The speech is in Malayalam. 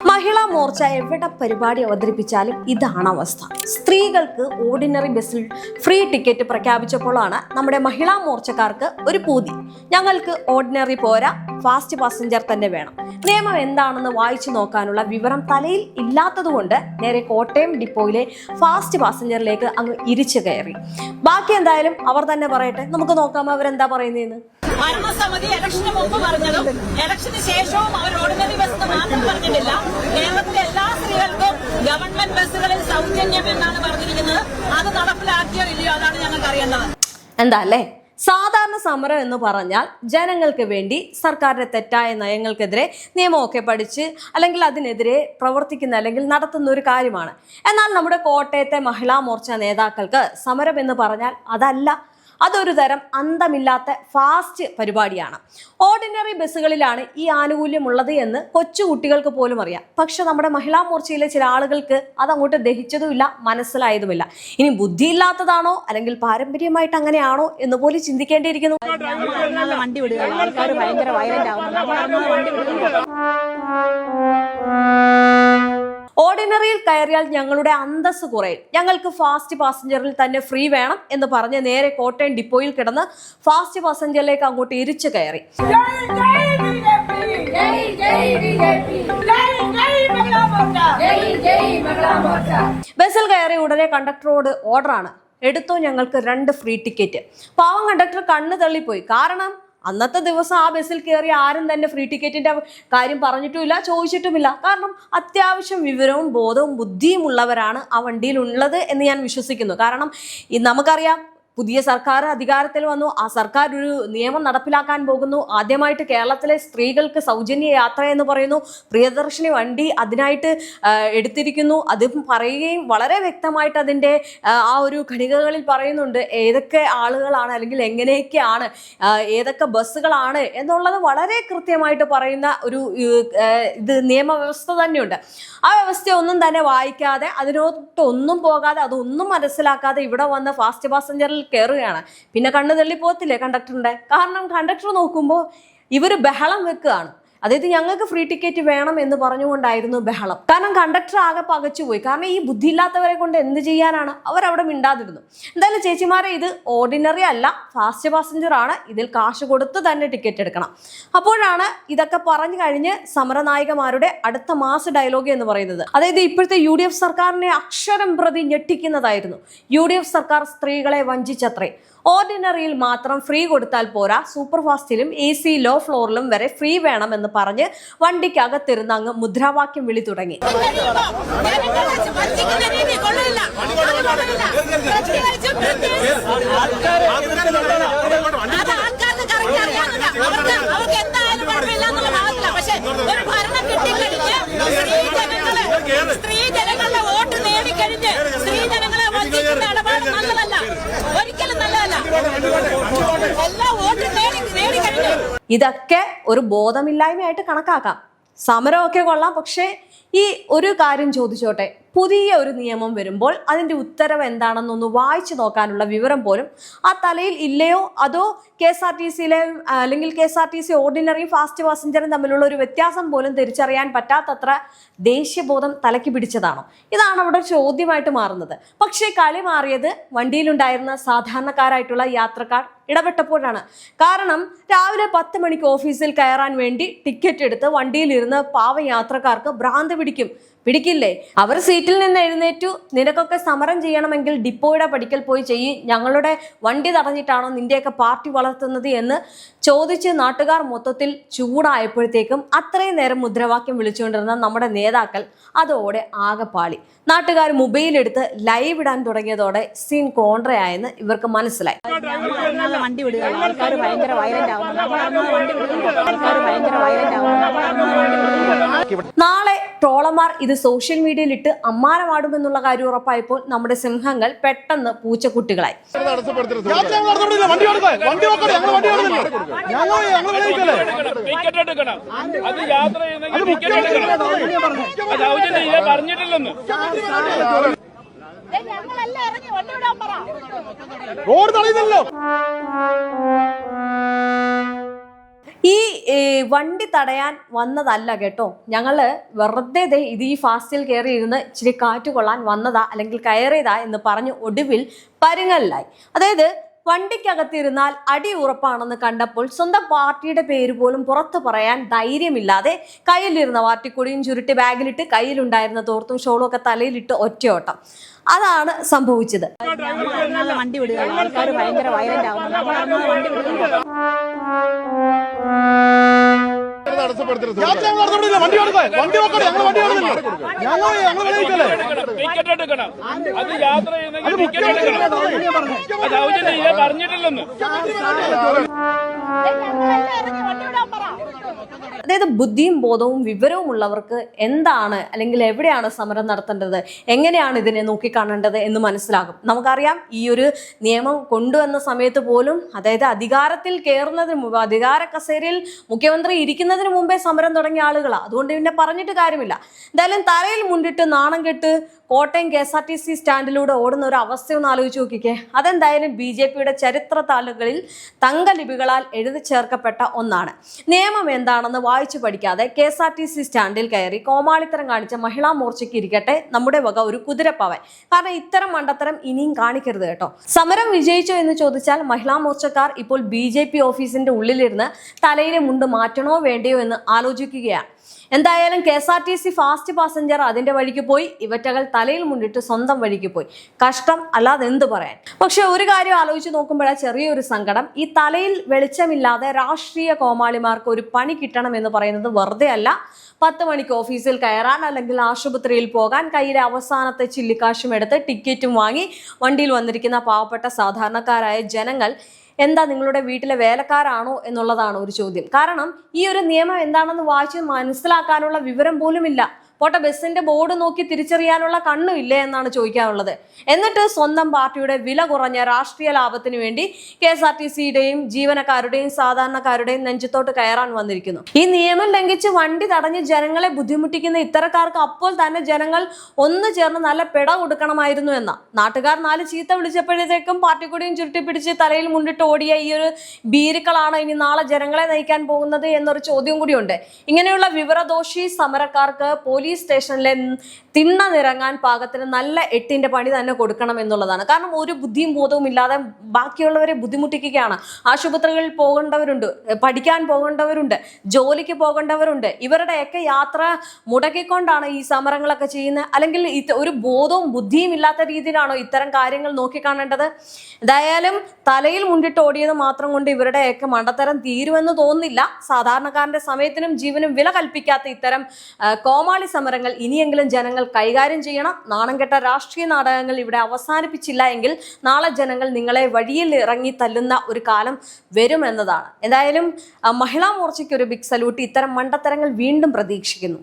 മഹിളാ മോർച്ച എവിടെ പരിപാടി അവതരിപ്പിച്ചാലും ഇതാണ് അവസ്ഥ. സ്ത്രീകൾക്ക് ഓർഡിനറി ബസ്സിൽ ഫ്രീ ടിക്കറ്റ് പ്രഖ്യാപിച്ചപ്പോഴാണ് നമ്മുടെ മഹിളാ മോർച്ചക്കാർക്ക് ഒരു പൂതി. ഞങ്ങൾക്ക് ഓർഡിനറി പോരാ, ഫാസ്റ്റ് പാസഞ്ചർ തന്നെ വേണം. നിയമം എന്താണെന്ന് വായിച്ചു നോക്കാനുള്ള വിവരം തലയിൽ ഇല്ലാത്തതുകൊണ്ട് നേരെ കോട്ടയം ഡിപ്പോയിലെ ഫാസ്റ്റ് പാസഞ്ചറിലേക്ക് അങ്ങ് ഇരിച്ചു കയറി. ബാക്കി എന്തായാലും അവർ തന്നെ പറയട്ടെ, നമുക്ക് നോക്കാം അവരെന്താ പറയുന്നതെന്ന്. ഭരണസമിതി ഇലക്ഷന് മുമ്പ് പറഞ്ഞതും ഇലക്ഷന് ശേഷവും അവർ ഓർഡിനറി ബസ് മാത്രം പറഞ്ഞിട്ടില്ല. കേരളത്തിലെ എല്ലാ സ്ത്രീകൾക്കും ഗവൺമെന്റ് ബസ്സുകളിൽ സൗജന്യം എന്നാണ് പറഞ്ഞിരിക്കുന്നത്. അത് നടപ്പിലാക്കിയോ ഇല്ലയോ, അതാണ് ഞങ്ങൾക്ക് അറിയേണ്ടത്. എന്താ അല്ലേ, സാധാരണ സമരം എന്ന് പറഞ്ഞാൽ ജനങ്ങൾക്ക് വേണ്ടി സർക്കാരിന്റെ തെറ്റായ നയങ്ങൾക്കെതിരെ നിയമമൊക്കെ പഠിച്ച് അല്ലെങ്കിൽ അതിനെതിരെ പ്രവർത്തിക്കുന്ന അല്ലെങ്കിൽ നടത്തുന്ന ഒരു കാര്യമാണ്. എന്നാൽ നമ്മുടെ കോട്ടയത്തെ മഹിളാ മോർച്ച നേതാക്കൾക്ക് സമരം എന്ന് പറഞ്ഞാൽ അതല്ല. അതൊരു തരം അന്തമില്ലാത്ത ഫാസ്റ്റ് പരിപാടിയാണ്. ഓർഡിനറി ബസ്സുകളിലാണ് ഈ ആനുകൂല്യം ഉള്ളത് എന്ന് കൊച്ചു കുട്ടികൾക്ക് പോലും അറിയാം. പക്ഷെ നമ്മുടെ മഹിളാ മോർച്ചയിലെ ചില ആളുകൾക്ക് അതങ്ങോട്ട് ദഹിച്ചതുമില്ല, മനസ്സിലായതുമില്ല. ഇനി ബുദ്ധിയില്ലാത്തതാണോ അല്ലെങ്കിൽ പാരമ്പര്യമായിട്ട് അങ്ങനെയാണോ എന്ന് പോലും ചിന്തിക്കേണ്ടിയിരിക്കുന്നു. വണ്ടി വിടുക, ആൾക്കാർ ഭയങ്കര വയലന്റ് ആവുന്നു. ഓർഡിനറിയിൽ കയറിയാൽ ഞങ്ങളുടെ അന്തസ് കുറയും, ഞങ്ങൾക്ക് ഫാസ്റ്റ് പാസഞ്ചറിൽ തന്നെ ഫ്രീ വേണം എന്ന് പറഞ്ഞ് നേരെ കോട്ടയം ഡിപ്പോയിൽ കിടന്ന് ഫാസ്റ്റ് പാസഞ്ചറിലേക്ക് അങ്ങോട്ട് ഇരിച്ചു കയറി. ബസ്സിൽ കയറി ഉടനെ കണ്ടക്ടറോട് ഓർഡറാണ്, എടുത്തോ ഞങ്ങൾക്ക് 2 ഫ്രീ ടിക്കറ്റ്. പാവം കണ്ടക്ടർ കണ്ണ് തള്ളിപ്പോയി. കാരണം അന്നത്തെ ദിവസം ആ ബസ്സിൽ കയറി ആരും തന്നെ ഫ്രീ ടിക്കറ്റിന്റെ കാര്യം പറഞ്ഞിട്ടുമില്ല, ചോദിച്ചിട്ടുമില്ല. കാരണം അത്യാവശ്യം വിവരവും ബോധവും ബുദ്ധിയും ഉള്ളവരാണ് ആ വണ്ടിയിൽ ഉള്ളത് എന്ന് ഞാൻ വിശ്വസിക്കുന്നു. കാരണം നമുക്കറിയാം, പുതിയ സർക്കാർ അധികാരത്തിൽ വന്നു, ആ സർക്കാർ ഒരു നിയമം നടപ്പിലാക്കാൻ പോകുന്നു. ആദ്യമായിട്ട് കേരളത്തിലെ സ്ത്രീകൾക്ക് സൗജന്യ യാത്ര എന്ന് പറയുന്നു, പ്രിയദർശിനി വണ്ടി അതിനായിട്ട് എടുത്തിരിക്കുന്നു. അത് പറയുകയും വളരെ വ്യക്തമായിട്ട് അതിൻ്റെ ആ ഒരു ഘടികകളിൽ പറയുന്നുണ്ട് ഏതൊക്കെ ആളുകളാണ് അല്ലെങ്കിൽ എങ്ങനെയൊക്കെയാണ്, ഏതൊക്കെ ബസ്സുകളാണ് എന്നുള്ളത് വളരെ കൃത്യമായിട്ട് പറയുന്ന ഒരു ഇത് നിയമവ്യവസ്ഥ തന്നെയുണ്ട്. ആ വ്യവസ്ഥയൊന്നും തന്നെ വായിക്കാതെ, അതിനോട്ടൊന്നും പോകാതെ, അതൊന്നും മനസ്സിലാക്കാതെ ഇവിടെ വന്ന് ഫാസ്റ്റ് പാസഞ്ചറിൽ കയറുകയാണ്. പിന്നെ കണ്ണു തള്ളി പോകത്തില്ലേ കണ്ടക്ടറിന്റെ? കാരണം കണ്ടക്ടർ നോക്കുമ്പോൾ ഇവർ ബഹളം വെക്കുകയാണ്. അതായത് ഞങ്ങൾക്ക് ഫ്രീ ടിക്കറ്റ് വേണം എന്ന് പറഞ്ഞുകൊണ്ടായിരുന്നു ബഹളം. കാരണം കണ്ടക്ടർ ആകെ പകച്ചുപോയി. കാരണം ഈ ബുദ്ധിയില്ലാത്തവരെ കൊണ്ട് എന്ത് ചെയ്യാനാണ്, അവരവിടെ മിണ്ടാതിരുന്നു. എന്തായാലും ചേച്ചിമാരെ, ഇത് ഓർഡിനറി അല്ല, ഫാസ്റ്റ് പാസഞ്ചർ ആണ്, ഇതിൽ കാശ് കൊടുത്ത് തന്നെ ടിക്കറ്റ് എടുക്കണം. അപ്പോഴാണ് ഇതൊക്കെ പറഞ്ഞു കഴിഞ്ഞ് സമരനായികമാരുടെ അടുത്ത മാസ് ഡയലോഗ് എന്ന് പറയുന്നത്. അതായത് ഇപ്പോഴത്തെ UDF സർക്കാരിനെ അക്ഷരം പ്രതി ഞെട്ടിക്കുന്നതായിരുന്നു. UDF സർക്കാർ സ്ത്രീകളെ വഞ്ചിച്ചത്രേ. ഓർഡിനറിയിൽ മാത്രം ഫ്രീ കൊടുത്താൽ പോരാ, സൂപ്പർ ഫാസ്റ്റിലും AC ലോ ഫ്ലോറിലും വരെ ഫ്രീ വേണമെന്ന് പറഞ്ഞ് വണ്ടിക്കകത്തിരുന്ന് അങ്ങ് മുദ്രാവാക്യം വിളി തുടങ്ങി. സ്ത്രീജനങ്ങളുടെ വോട്ട് നേടിക്കഴിഞ്ഞ് സ്ത്രീജനങ്ങളെ വഞ്ചിക്കുന്ന ഇടപാട് നല്ലതല്ല, ഒരിക്കലും നല്ലതല്ല. എല്ലാ വോട്ടും നേടിക്കഴിഞ്ഞു. ഇതൊക്കെ ഒരു ബോധമില്ലായ്മയായിട്ട് കണക്കാക്കാം. സമരമൊക്കെ കൊള്ളാം, പക്ഷേ ഈ ഒരു കാര്യം ചോദിച്ചോട്ടെ, പുതിയ ഒരു നിയമം വരുമ്പോൾ അതിൻ്റെ ഉത്തരവ് എന്താണെന്നൊന്ന് വായിച്ചു നോക്കാനുള്ള വിവരം പോലും ആ തലയിൽ ഇല്ലയോ, അതോ KSRTCയിലെ അല്ലെങ്കിൽ KSRTC ഓർഡിനറി ഫാസ്റ്റ് പാസഞ്ചറും തമ്മിലുള്ള ഒരു വ്യത്യാസം പോലും തിരിച്ചറിയാൻ പറ്റാത്തത്ര ദേശീയബോധം തലയ്ക്ക് പിടിച്ചതാണോ? ഇതാണ് അവിടെ ചോദ്യമായിട്ട് മാറുന്നത്. പക്ഷേ കളി മാറിയത് വണ്ടിയിലുണ്ടായിരുന്ന സാധാരണക്കാരായിട്ടുള്ള യാത്രക്കാർ ഇടപെട്ടപ്പോഴാണ്. കാരണം രാവിലെ 10 മണിക്ക് ഓഫീസിൽ കയറാൻ വേണ്ടി ടിക്കറ്റ് എടുത്ത് വണ്ടിയിലിരുന്ന് പാവ യാത്രക്കാർക്ക് ഭ്രാന്ത് പിടിക്കില്ലേ? അവർ സീറ്റിൽ നിന്ന് എഴുന്നേറ്റു, നിനക്കൊക്കെ സമരം ചെയ്യണമെങ്കിൽ ഡിപ്പോയുടെ പടിക്കൽ പോയി ചെയ്യും, ഞങ്ങളുടെ വണ്ടി തടഞ്ഞിട്ടാണോ നിന്റെയൊക്കെ പാർട്ടി വളർത്തുന്നത് എന്ന് ചോദിച്ച് നാട്ടുകാർ മൊത്തത്തിൽ ചൂടായപ്പോഴത്തേക്കും അത്രയും നേരം മുദ്രാവാക്യം വിളിച്ചുകൊണ്ടിരുന്ന നമ്മുടെ നേതാക്കൾ അതോടെ ആകെപ്പാളി. നാട്ടുകാർ മൊബൈലെടുത്ത് ലൈവ് ഇടാൻ തുടങ്ങിയതോടെ സീൻ കോൺട്രയായെന്ന് ഇവർക്ക് മനസ്സിലായി. വണ്ടി വിടുക, ആൾക്കാർ ഭയങ്കര വയലന്റ് ആവുന്നു. നാളെ ട്രോളന്മാർ ഇത് സോഷ്യൽ മീഡിയയിൽ ഇട്ട് അമ്മാനമാടുമെന്നുള്ള കാര്യം ഉറപ്പായപ്പോൾ നമ്മുടെ സിംഹങ്ങൾ പെട്ടെന്ന് പൂച്ചക്കുട്ടികളായി. ഈ വണ്ടി തടയാൻ വന്നതല്ല കേട്ടോ, ഞങ്ങള് വെറുതെ ഇത് ഈ ഫാസ്റ്റിൽ കയറി ഇരുന്ന് ഇച്ചിരി കാറ്റ് കൊള്ളാൻ വന്നതാ അല്ലെങ്കിൽ കയറിയതാ എന്ന് പറഞ്ഞ് ഒടുവിൽ പരുങ്ങലിലായി. അതായത് വണ്ടിക്കകത്തിരുന്നാൽ അടി ഉറപ്പാണെന്ന് കണ്ടപ്പോൾ സ്വന്തം പാർട്ടിയുടെ പേര് പോലും പുറത്തു പറയാൻ ധൈര്യമില്ലാതെ കയ്യിലിരുന്ന പാർട്ടിക്കൊടിയും ചുരുട്ടി ബാഗിലിട്ട് കയ്യിലുണ്ടായിരുന്ന തോർത്തും ഷോളും ഒക്കെ തലയിലിട്ട് ഒറ്റയോട്ടം. അതാണ് സംഭവിച്ചത്. വണ്ടി വിടുക, ആൾക്കാർ ഭയങ്കര വയലന്റ് ആവുന്നു. വണ്ടി വിടുക. അതായത് ബുദ്ധിയും ബോധവും വിവരവും ഉള്ളവർക്ക് എന്താണ് അല്ലെങ്കിൽ എവിടെയാണ് സമരം നടത്തേണ്ടത്, എങ്ങനെയാണ് ഇതിനെ നോക്കിക്കാണേണ്ടത് എന്ന് മനസ്സിലാകും. നമുക്കറിയാം, ഈ ഒരു നിയമം കൊണ്ടുവന്ന സമയത്ത് പോലും, അതായത് അധികാരത്തിൽ കയറുന്നതിന് മുമ്പ്, അധികാര കസേരയിൽ മുഖ്യമന്ത്രി ഇരിക്കുന്നതിന് മുമ്പേ സമരം തുടങ്ങിയ ആളുകളാണ്. അതുകൊണ്ട് പിന്നെ പറഞ്ഞിട്ട് കാര്യമില്ല. എന്തായാലും തലയിൽ മുണ്ടിട്ട് നാണം കെട്ട് കോട്ടയം KSRTC സ്റ്റാൻഡിലൂടെ ഓടുന്ന ഒരു അവസ്ഥയൊന്ന് ആലോചിച്ച് നോക്കിക്കേ. അതെന്തായാലും BJPയുടെ ചരിത്ര താളുകളിൽ തങ്കലിപികളാൽ എഴുതി ചേർക്കപ്പെട്ട ഒന്നാണ്. നിയമം എന്താണെന്ന് വായിച്ചു പഠിക്കാതെ KSRTC സ്റ്റാൻഡിൽ കയറി കോമാളിത്തരം കാണിച്ച മഹിളാ മോർച്ചയ്ക്ക് ഇരിക്കട്ടെ നമ്മുടെ വക ഒരു കുതിരപ്പവൻ. കാരണം ഇത്തരം മണ്ടത്തരം ഇനിയും കാണിക്കരുത് കേട്ടോ. സമരം വിജയിച്ചോ എന്ന് ചോദിച്ചാൽ മഹിളാ മോർച്ചക്കാർ ഇപ്പോൾ BJP ഓഫീസിന്റെ ഉള്ളിലിരുന്ന് തലയിലെ മുണ്ട് മാറ്റണോ വേണ്ടയോ എന്ന് ആലോചിക്കുകയാണ്. എന്തായാലും KSRTC ഫാസ്റ്റ് പാസഞ്ചർ അതിന്റെ വഴിക്ക് പോയി, ഇവറ്റകൾ തലയിൽ മുണ്ടിട്ട് സ്വന്തം വഴിക്ക് പോയി. കഷ്ടം, അല്ലാതെ എന്ത് പറയാൻ. പക്ഷെ ഒരു കാര്യം ആലോചിച്ച് നോക്കുമ്പോഴാണ് ചെറിയൊരു സങ്കടം. ഈ തലയിൽ വെളിച്ചമില്ലാതെ രാഷ്ട്രീയ കോമാളിമാർക്ക് ഒരു പണി കിട്ടണം എന്ന് പറയുന്നത് വെറുതെ അല്ല. 10 മണിക്ക് ഓഫീസിൽ കയറാൻ അല്ലെങ്കിൽ ആശുപത്രിയിൽ പോകാൻ കയ്യിലെ അവസാനത്തെ ചില്ലിക്കാശും എടുത്ത് ടിക്കറ്റും വാങ്ങി വണ്ടിയിൽ വന്നിരിക്കുന്ന പാവപ്പെട്ട സാധാരണക്കാരായ ജനങ്ങൾ എന്താ നിങ്ങളുടെ വീട്ടിലെ വേലക്കാരാണോ എന്നുള്ളതാണ് ഒരു ചോദ്യം. കാരണം ഈ ഒരു നിയമം എന്താണെന്ന് വായിച്ച് മനസ്സിലാക്കാനുള്ള വിവരം പോലുമില്ല. പോട്ടെ, ബസ്സിന്റെ ബോർഡ് നോക്കി തിരിച്ചറിയാനുള്ള കണ്ണും ഇല്ലേ എന്നാണ് ചോദിക്കാനുള്ളത്. എന്നിട്ട് സ്വന്തം പാർട്ടിയുടെ വില കുറഞ്ഞ രാഷ്ട്രീയ ലാഭത്തിന് വേണ്ടി KSRTCയുടെയും ജീവനക്കാരുടെയും സാധാരണക്കാരുടെയും നെഞ്ചത്തോട്ട് കയറാൻ വന്നിരിക്കുന്നു. ഈ നിയമം ലംഘിച്ച് വണ്ടി തടഞ്ഞ് ജനങ്ങളെ ബുദ്ധിമുട്ടിക്കുന്ന ഇത്തരക്കാർക്ക് അപ്പോൾ തന്നെ ജനങ്ങൾ ഒന്നു ചേർന്ന് നല്ല പിട കൊടുക്കണമായിരുന്നു എന്ന നാട്ടുകാർ 4 ചീത്ത വിളിച്ചപ്പോഴത്തേക്കും പാർട്ടിക്കൊടിയും ചുരുട്ടിപ്പിടിച്ച് തലയിൽ മുണ്ടിട്ട് ഓടിയ ഈ ഒരു ബീരുക്കളാണ് ഇനി നാളെ ജനങ്ങളെ നയിക്കാൻ പോകുന്നത് എന്നൊരു ചോദ്യം കൂടിയുണ്ട്. ഇങ്ങനെയുള്ള വിവരദോഷി സമരക്കാർക്ക് പോലീസ് സ്റ്റേഷനിലെ തിണ്ണ നിറങ്ങാൻ പാകത്തിന് നല്ല 8ന്റെ പണി തന്നെ കൊടുക്കണം എന്നുള്ളതാണ്. കാരണം ഒരു ബുദ്ധിയും ബോധവും ഇല്ലാതെ ബാക്കിയുള്ളവരെ ബുദ്ധിമുട്ടിക്കുകയാണ്. ആശുപത്രികളിൽ പോകേണ്ടവരുണ്ട്, പഠിക്കാൻ പോകേണ്ടവരുണ്ട്, ജോലിക്ക് പോകേണ്ടവരുണ്ട്. ഇവരുടെയൊക്കെ യാത്ര മുടക്കിക്കൊണ്ടാണ് ഈ സമരങ്ങളൊക്കെ ചെയ്യുന്നത്. അല്ലെങ്കിൽ ഒരു ബോധവും ബുദ്ധിയും ഇല്ലാത്ത രീതിയിലാണോ ഇത്തരം കാര്യങ്ങൾ നോക്കിക്കാണേണ്ടത്? എന്തായാലും തലയിൽ മുണ്ടിട്ട് ഓടിയത് മാത്രം കൊണ്ട് ഇവരുടെയൊക്കെ മണ്ടത്തരം തീരുമെന്ന് തോന്നുന്നില്ല. സാധാരണക്കാരന്റെ സമയത്തിനും ജീവനും വില കൽപ്പിക്കാത്ത ഇത്തരം കോമാളി സമരങ്ങൾ ഇനിയെങ്കിലും ജനങ്ങൾ കൈകാര്യം ചെയ്യണം. നാണം കെട്ട രാഷ്ട്രീയ നാടകങ്ങൾ ഇവിടെ അവസാനിപ്പിച്ചില്ല എങ്കിൽ നാളെ ജനങ്ങൾ നിങ്ങളെ വഴിയിൽ ഇറങ്ങി തല്ലുന്ന ഒരു കാലം വരുമെന്നതാണ്. എന്തായാലും മഹിളാ മോർച്ചയ്ക്ക് ഒരു ബിഗ് സല്യൂട്ട്. ഇത്തരം മണ്ടത്തരങ്ങൾ വീണ്ടും പ്രതീക്ഷിക്കുന്നു.